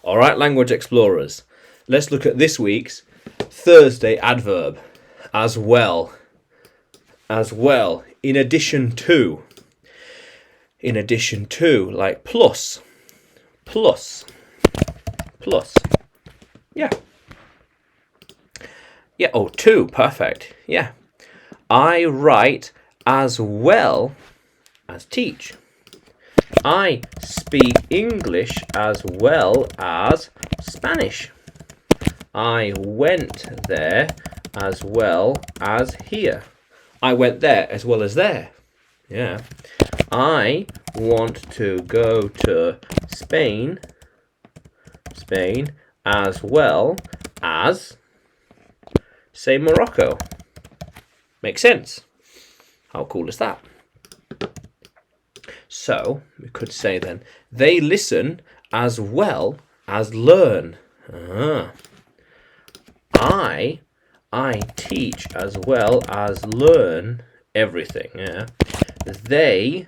All right, language explorers. Let's look at this week's Thursday adverb. As well. As well. In addition to. In addition to. Like plus. Plus. Plus. Yeah. Yeah, oh, to. Perfect. Yeah. I write as well as teach. I speak English as well as Spanish. I went there as well as here. I went there as well as there. Yeah. I want to go to Spain as well as, say, Morocco. Makes sense. How cool is that? So, we could say then, they listen as well as learn. I teach as well as learn everything. Yeah. They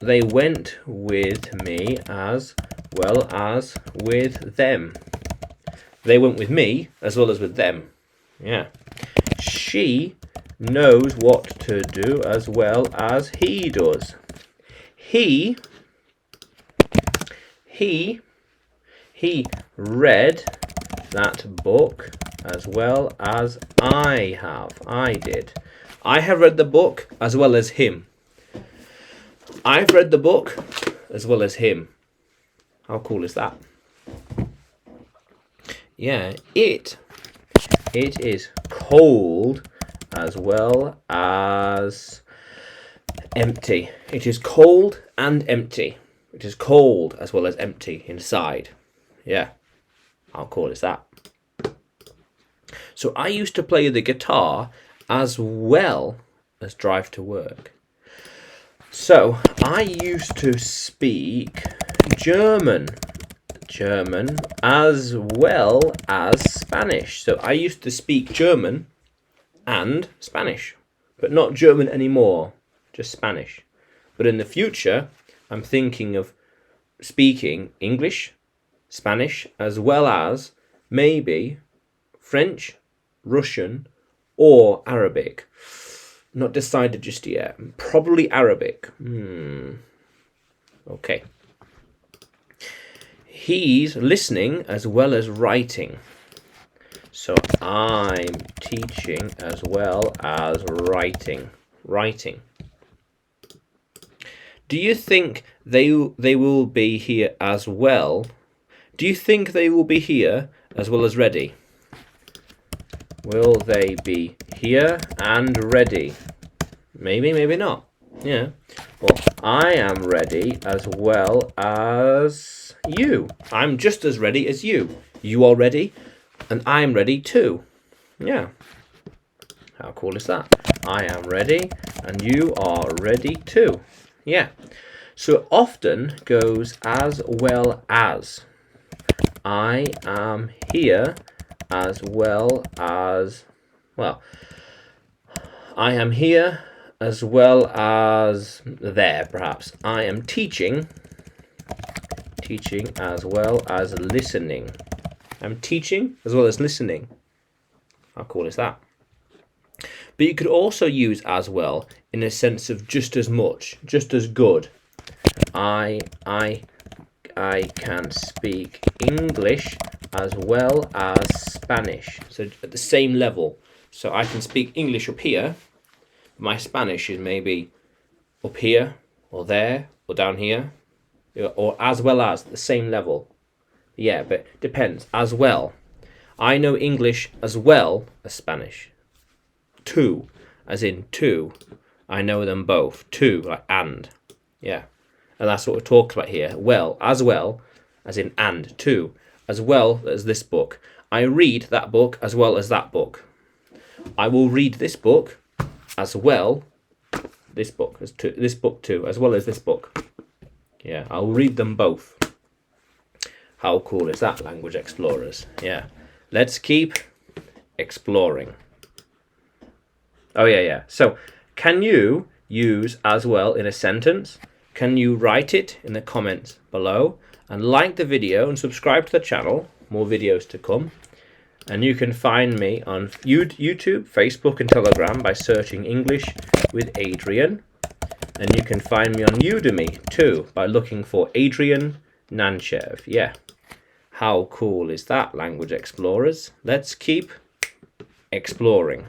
went with me as well as with them. They went with me as well as with them. Yeah. She knows what to do as well as he does. He read that book as well as I have. I did. I have read the book as well as him. I've read the book as well as him. How cool is that? Yeah, it is cold as well as empty. It is cold and empty. It is cold as well as empty inside. Yeah. How cool is that? So I used to play the guitar as well as drive to work. So I used to speak German as well as Spanish. So I used to speak German and Spanish, but not German anymore, just Spanish. But in the future, I'm thinking of speaking English, Spanish, as well as maybe French, Russian, or Arabic. Not decided just yet. Probably Arabic. Okay. He's listening as well as writing. So I'm teaching as well as writing. Writing. Do you think they will be here as well? Do you think they will be here as well as ready? Will they be here and ready? Maybe, maybe not. Yeah. Well, I am ready as well as you. I'm just as ready as you. You are ready, and I'm ready too. Yeah. How cool is that? I am ready, and you are ready too. Yeah. So it often goes as well as. I am here as well as, well, I am here as well as there, perhaps. I am teaching as well as listening. I'm teaching as well as listening. How cool is that? But you could also use as well in a sense of just as much, just as good. I can speak English as well as Spanish. So at the same level. So I can speak English up here. My Spanish is maybe up here or there or down here. Or as well as, the same level. Yeah, but depends. As well. I know English as well as Spanish. Two, as in two. I know them both. Two, like and. Yeah. And that's what we're talking about here. Well, as in and, two, as well as this book. I read that book as well as that book. I will read this book as well, this book too, as well as this book. Yeah, I'll read them both. How cool is that, language explorers? Yeah. Let's keep exploring. Oh, yeah. So, can you use as well in a sentence? Can you write it in the comments below? and like the video and subscribe to the channel. More videos to come. And you can find me on YouTube, Facebook and Telegram by searching English with Adrian. And you can find me on Udemy too by looking for Adrian Nanchev. Yeah, how cool is that, language explorers? Let's keep exploring.